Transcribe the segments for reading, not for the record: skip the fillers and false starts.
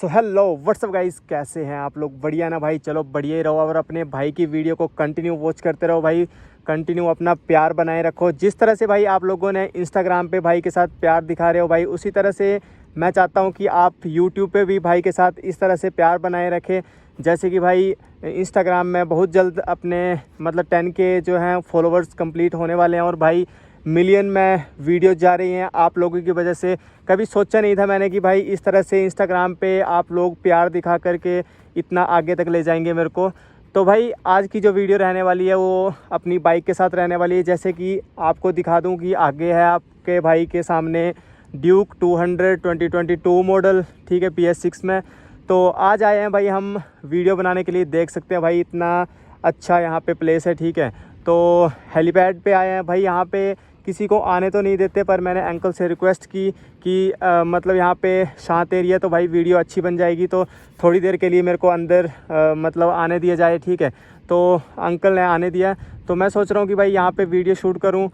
So hello what's up guys, कैसे हैं आप लोग? बढ़िया ना भाई? चलो बढ़िया ही रहो और अपने भाई की वीडियो को कंटिन्यू वॉच करते रहो भाई। कंटिन्यू अपना प्यार बनाए रखो। जिस तरह से भाई आप लोगों ने इंस्टाग्राम पे भाई के साथ प्यार दिखा रहे हो भाई, उसी तरह से मैं चाहता हूँ कि आप यूट्यूब पे भी भाई के साथ इस तरह से प्यार बनाए रखें। जैसे कि भाई इंस्टाग्राम में बहुत जल्द अपने मतलब 10K जो हैं फॉलोवर्स कंप्लीट होने वाले हैं और भाई मिलियन में वीडियो जा रही हैं आप लोगों की वजह से। कभी सोचा नहीं था मैंने कि भाई इस तरह से इंस्टाग्राम पे आप लोग प्यार दिखा करके इतना आगे तक ले जाएंगे मेरे को। तो भाई आज की जो वीडियो रहने वाली है वो अपनी बाइक के साथ रहने वाली है। जैसे कि आपको दिखा दूं कि आगे है आपके भाई के सामने ड्यूक 200 2022 मॉडल, ठीक है, PS6 में। तो आज आए हैं भाई हम वीडियो बनाने के लिए। देख सकते हैं भाई इतना अच्छा यहाँ पे प्लेस है, ठीक है। तो हेलीपैड पे आए हैं भाई। यहाँ पे किसी को आने तो नहीं देते, पर मैंने अंकल से रिक्वेस्ट की कि मतलब यहाँ पे शांत एरिया तो भाई वीडियो अच्छी बन जाएगी, तो थोड़ी देर के लिए मेरे को अंदर मतलब आने दिया जाए, ठीक है। तो अंकल ने आने दिया, तो मैं सोच रहा हूँ कि भाई यहाँ पे वीडियो शूट करूँ।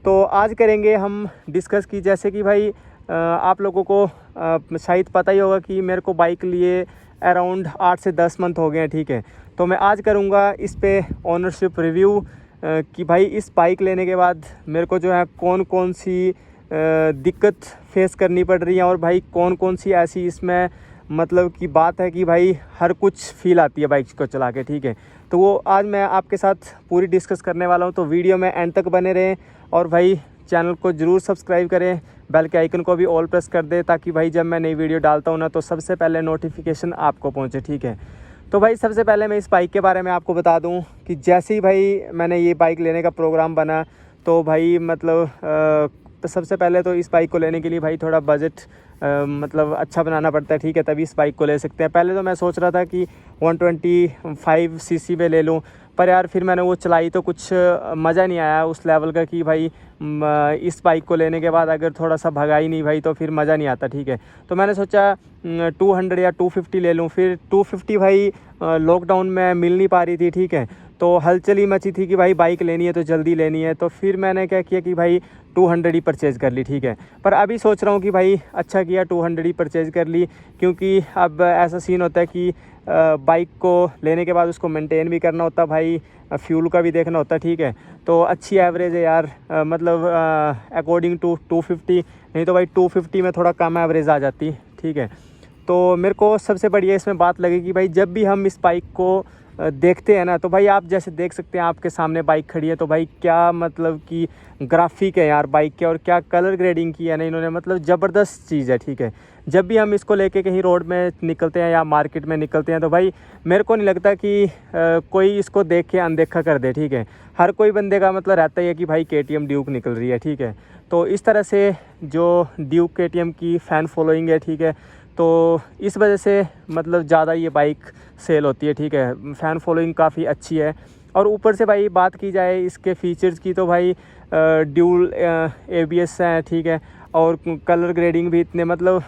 तो आज करेंगे हम डिस्कस की, जैसे कि भाई आप लोगों को शायद पता ही होगा कि मेरे को बाइक लिए अराउंड 8 से 10 मंथ हो गए हैं, ठीक है। तो मैं आज करूँगा इस पे ओनरशिप रिव्यू कि भाई इस बाइक लेने के बाद मेरे को जो है कौन कौन सी दिक्कत फेस करनी पड़ रही है और भाई कौन कौन सी ऐसी इसमें मतलब की बात है कि भाई हर कुछ फील आती है बाइक को चला के, ठीक है। तो वो आज मैं आपके साथ पूरी डिस्कस करने वाला हूँ। तो वीडियो में एंड तक बने रहें और भाई चैनल को ज़रूर सब्सक्राइब करें, बेल के आइकन को भी ऑल प्रेस कर दें, ताकि भाई जब मैं नई वीडियो डालता हूँ ना तो सबसे पहले नोटिफिकेशन आपको पहुँचे, ठीक है। तो भाई सबसे पहले मैं इस बाइक के बारे में आपको बता दूं कि जैसे ही भाई मैंने ये बाइक लेने का प्रोग्राम बना, तो भाई मतलब सबसे पहले तो इस बाइक को लेने के लिए भाई थोड़ा बजट मतलब अच्छा बनाना पड़ता है, ठीक है, तभी इस बाइक को ले सकते हैं। पहले तो मैं सोच रहा था कि 125cc में ले लूं, पर यार फिर मैंने वो चलाई तो कुछ मज़ा नहीं आया उस लेवल का कि भाई इस बाइक को लेने के बाद अगर थोड़ा सा भगा ही नहीं भाई तो फिर मज़ा नहीं आता, ठीक है। तो मैंने सोचा 200 या 250 ले लूँ। फिर 250 भाई लॉकडाउन में मिल नहीं पा रही थी, ठीक है। तो हलचल ही मची थी कि भाई बाइक लेनी है तो जल्दी लेनी है। तो फिर मैंने क्या किया कि भाई 200 ही परचेज़ कर ली, ठीक है। पर अभी सोच रहा हूँ कि भाई अच्छा किया 200 ही परचेज़ कर ली, क्योंकि अब ऐसा सीन होता है कि बाइक को लेने के बाद उसको मेंटेन भी करना होता है भाई, फ्यूल का भी देखना होता है, ठीक है। तो अच्छी एवरेज है यार, मतलब अकॉर्डिंग टू 250, नहीं तो भाई 250 में थोड़ा कम एवरेज आ जाती, ठीक है। तो मेरे को सबसे बढ़िया इसमें बात लगी कि भाई जब भी हम इस बाइक को देखते हैं ना, तो भाई आप जैसे देख सकते हैं आपके सामने बाइक खड़ी है, तो भाई क्या मतलब कि ग्राफिक है यार बाइक के, और क्या कलर ग्रेडिंग की है ना इन्होंने, मतलब ज़बरदस्त चीज़ है, ठीक है। जब भी हम इसको लेके कहीं रोड में निकलते हैं या मार्केट में निकलते हैं, तो भाई मेरे को नहीं लगता कि कोई इसको देख के अनदेखा कर दे, ठीक है। हर कोई बंदे का मतलब रहता ही है कि भाई KTM ड्यूक निकल रही है, ठीक है। तो इस तरह से जो ड्यूक KTM की फ़ैन फॉलोइंग है, ठीक है, तो इस वजह से मतलब ज़्यादा ये बाइक सेल होती है, ठीक है। फ़ैन फॉलोइंग काफ़ी अच्छी है। और ऊपर से भाई बात की जाए इसके फ़ीचर्स की, तो भाई ड्यूल ABS है, ठीक है। और कलर ग्रेडिंग भी इतने मतलब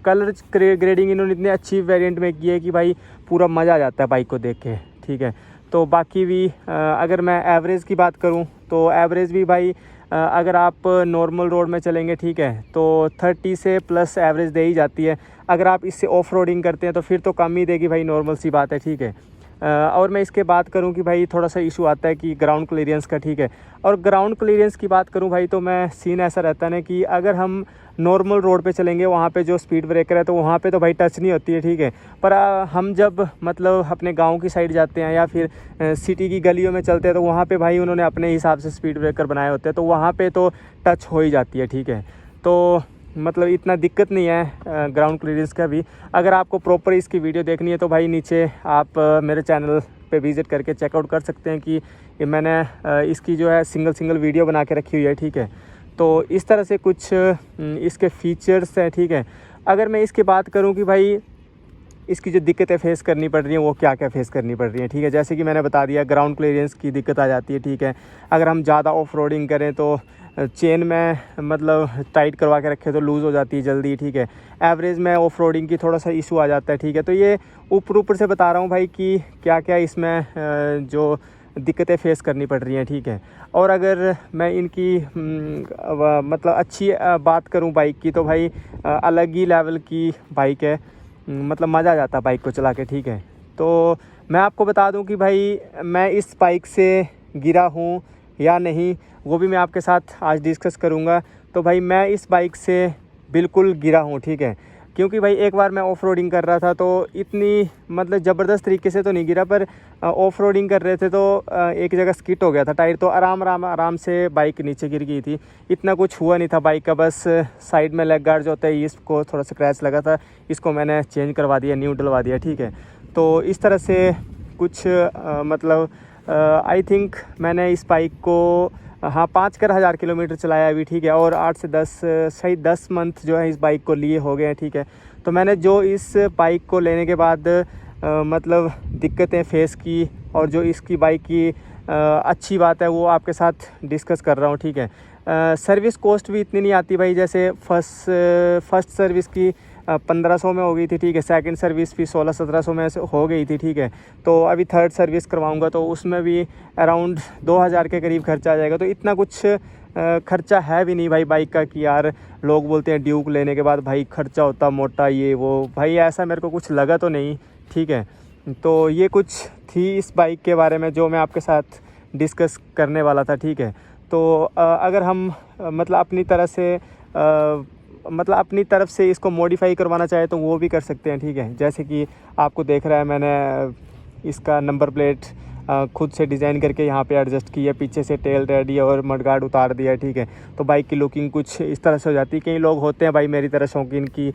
कलर ग्रेडिंग इन्होंने इतने अच्छी वेरिएंट में की है कि भाई पूरा मज़ा आ जाता है बाइक को देख के, ठीक है। तो बाकी भी अगर मैं एवरेज की बात करूं तो एवरेज भी भाई अगर आप नॉर्मल रोड में चलेंगे, ठीक है, तो 30 से प्लस एवरेज दे ही जाती है। अगर आप इससे ऑफ रोडिंग करते हैं तो फिर तो कम ही देगी भाई, नॉर्मल सी बात है, ठीक है। और मैं इसके बात करूं कि भाई थोड़ा सा इशू आता है कि ग्राउंड क्लियरेंस का, ठीक है। और ग्राउंड क्लियरेंस की बात करूं भाई, तो मैं सीन ऐसा रहता है ना कि अगर हम नॉर्मल रोड पे चलेंगे वहाँ पे जो स्पीड ब्रेकर है तो वहाँ पे तो भाई टच नहीं होती है, ठीक है। पर हम जब मतलब अपने गांव की साइड जाते हैं या फिर सिटी की गलियों में चलते हैं, तो वहाँ पे भाई उन्होंने अपने हिसाब से स्पीड ब्रेकर बनाए होते हैं, तो वहाँ पे तो टच हो ही जाती है, ठीक है। तो मतलब इतना दिक्कत नहीं है ग्राउंड क्लियरेंस का भी। अगर आपको प्रॉपर इसकी वीडियो देखनी है तो भाई नीचे आप मेरे चैनल पे विज़िट करके चेकआउट कर सकते हैं कि ये मैंने इसकी जो है सिंगल वीडियो बना के रखी हुई है, ठीक है। तो इस तरह से कुछ इसके फीचर्स हैं, ठीक है। अगर मैं इसकी बात करूं कि भाई इसकी जो दिक्कतें फेस करनी पड़ रही हैं वो क्या क्या फेस करनी पड़ रही हैं, ठीक है। जैसे कि मैंने बता दिया ग्राउंड क्लियरेंस की दिक्कत आ जाती है, ठीक है। अगर हम ज़्यादा ऑफ रोडिंग करें तो चेन में मतलब टाइट करवा के रखें तो लूज़ हो जाती है जल्दी, ठीक है। एवरेज में ऑफ रोडिंग की थोड़ा सा इशू आ जाता है, ठीक है। तो ये ऊपर से बता रहा हूँ भाई कि क्या क्या इसमें जो दिक्कतें फेस करनी पड़ रही हैं, ठीक है। और अगर मैं इनकी मतलब अच्छी बात करूं बाइक की, तो भाई अलग ही लेवल की बाइक है। मतलब मज़ा आ जाता बाइक को चला के, ठीक है। तो मैं आपको बता दूं कि भाई मैं इस बाइक से गिरा हूँ या नहीं, वो भी मैं आपके साथ आज डिस्कस करूँगा। तो भाई मैं इस बाइक से बिल्कुल गिरा हूँ, ठीक है। क्योंकि भाई एक बार मैं ऑफ रोडिंग कर रहा था तो इतनी मतलब ज़बरदस्त तरीके से तो नहीं गिरा, पर ऑफ रोडिंग कर रहे थे तो एक जगह स्किट हो गया था टायर, तो आराम से बाइक नीचे गिर गई थी। इतना कुछ हुआ नहीं था बाइक का, बस साइड में लेग गार्ड जो होता है इसको थोड़ा सा क्रैच लगा था, इसको मैंने चेंज करवा दिया, न्यू डलवा दिया, ठीक है। तो इस तरह से कुछ मतलब आई थिंक मैंने इस बाइक को 5,000 किलोमीटर चलाया अभी, ठीक है। और 8 से 10 सही 10 मंथ जो है इस बाइक को लिए हो गए हैं, ठीक है। तो मैंने जो इस बाइक को लेने के बाद मतलब दिक्कतें फेस की और जो इसकी बाइक की अच्छी बात है वो आपके साथ डिस्कस कर रहा हूँ, ठीक है। सर्विस कॉस्ट भी इतनी नहीं आती भाई, जैसे फर्स्ट सर्विस की 1500 में हो गई थी, ठीक है। सेकंड सर्विस भी 1600-1700 में हो गई थी, ठीक है। तो अभी थर्ड सर्विस करवाऊंगा तो उसमें भी अराउंड 2000 के करीब खर्चा आ जाएगा। तो इतना कुछ खर्चा है भी नहीं भाई बाइक का कि यार लोग बोलते हैं ड्यूक लेने के बाद भाई खर्चा होता मोटा ये वो, भाई ऐसा मेरे को कुछ लगा तो नहीं, ठीक है। तो ये कुछ थी इस बाइक के बारे में जो मैं आपके साथ डिस्कस करने वाला था, ठीक है। तो अगर हम मतलब अपनी तरफ से इसको मॉडिफाई करवाना चाहे तो वो भी कर सकते हैं, ठीक है। जैसे कि आपको देख रहा है मैंने इसका नंबर प्लेट खुद से डिज़ाइन करके यहाँ पे एडजस्ट किया, पीछे से टेल रेडी और मडगार्ड उतार दिया, ठीक है। तो बाइक की लुकिंग कुछ इस तरह से हो जाती है। कई लोग होते हैं भाई मेरी तरह शौकीन की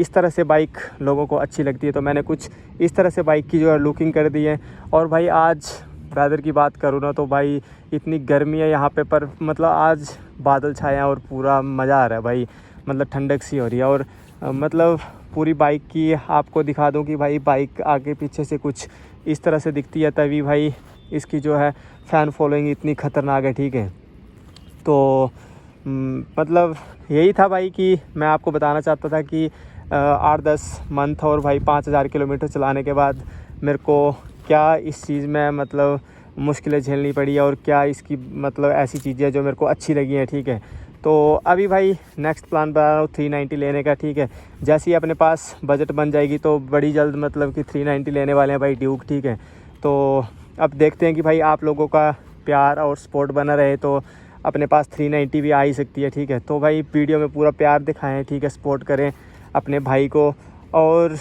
इस तरह से बाइक लोगों को अच्छी लगती है, तो मैंने कुछ इस तरह से बाइक की जो है लुकिंग कर दी है। और भाई आज वेदर की बात करूँ ना तो भाई इतनी गर्मी है यहाँ पे, पर मतलब आज बादल छाए हैं और पूरा मज़ा आ रहा है भाई, मतलब ठंडक सी हो रही है। और मतलब पूरी बाइक की आपको दिखा दूं कि भाई बाइक आगे पीछे से कुछ इस तरह से दिखती है, तभी भाई इसकी जो है फ़ैन फॉलोइंग इतनी ख़तरनाक है, ठीक है। तो मतलब यही था भाई कि मैं आपको बताना चाहता था कि 8-10 मंथ और भाई 5000 किलोमीटर चलाने के बाद मेरे को क्या इस चीज़ में मतलब मुश्किलें झेलनी पड़ी और क्या इसकी मतलब ऐसी चीज़ें जो मेरे को अच्छी लगी हैं, ठीक है। तो अभी भाई नेक्स्ट प्लान बना रहा हूँ 390 लेने का, ठीक है। जैसे ही अपने पास बजट बन जाएगी तो बड़ी जल्द मतलब कि 390 लेने वाले हैं भाई ड्यूक, ठीक है। तो अब देखते हैं कि भाई आप लोगों का प्यार और सपोर्ट बना रहे तो अपने पास 390 भी आ ही सकती है, ठीक है। तो भाई वीडियो में पूरा प्यार दिखाएं, ठीक है, सपोर्ट करें अपने भाई को। और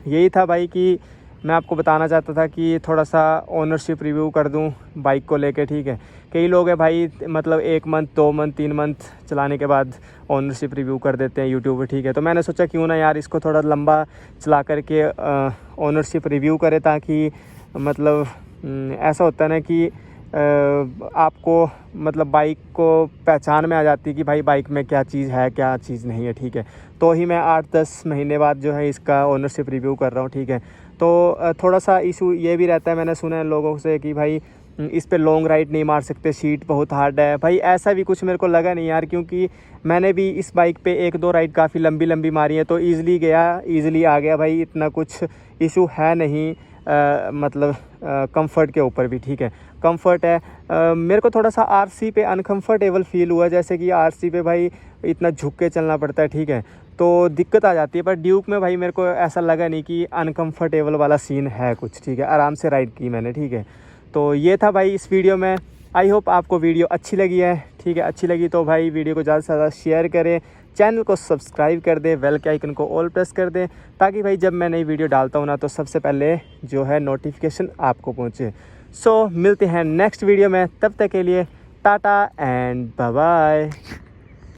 यही था भाई कि मैं आपको बताना चाहता था कि थोड़ा सा ओनरशिप रिव्यू कर दूं बाइक को लेके, ठीक है। कई लोग हैं भाई मतलब 1 मंथ 2 मंथ 3 मंथ चलाने के बाद ओनरशिप रिव्यू कर देते हैं यूट्यूब पे, ठीक है। तो मैंने सोचा क्यों ना यार इसको थोड़ा लंबा चला करके ओनरशिप रिव्यू करे, ताकि मतलब ऐसा होता है ना कि आपको मतलब बाइक को पहचान में आ जाती है कि भाई बाइक में क्या चीज़ है क्या चीज़ नहीं है, ठीक है। तो ही मैं 8-10 महीने बाद जो है इसका ओनरशिप रिव्यू कर रहा हूँ, ठीक है। तो थोड़ा सा इशू ये भी रहता है, मैंने सुना है लोगों से कि भाई इस पे लॉन्ग राइड नहीं मार सकते, सीट बहुत हार्ड है। भाई ऐसा भी कुछ मेरे को लगा नहीं यार, क्योंकि मैंने भी इस बाइक पे 1-2 राइड काफ़ी लंबी मारी है तो ईज़िली गया ईज़िली आ गया भाई, इतना कुछ इशू है नहीं। मतलब कंफर्ट के ऊपर भी, ठीक है, कंफर्ट है। मेरे को थोड़ा सा आरसी पे अनकंफर्टेबल फील हुआ, जैसे कि आरसी पे भाई इतना झुक के चलना पड़ता है, ठीक है, तो दिक्कत आ जाती है। पर ड्यूक में भाई मेरे को ऐसा लगा नहीं कि अनकंफर्टेबल वाला सीन है कुछ, ठीक है, आराम से राइड की मैंने, ठीक है। तो ये था भाई इस वीडियो में। आई होप आपको वीडियो अच्छी लगी है, ठीक है। अच्छी लगी तो भाई वीडियो को ज़्यादा से ज़्यादा शेयर करें, चैनल को सब्सक्राइब कर दें, बेल के आइकन को ऑल प्रेस कर दें, ताकि भाई जब मैं नई वीडियो डालता हूँ ना तो सबसे पहले जो है नोटिफिकेशन आपको पहुँचे। सो मिलते हैं नेक्स्ट वीडियो में, तब तक के लिए टाटा एंड बाय बाय।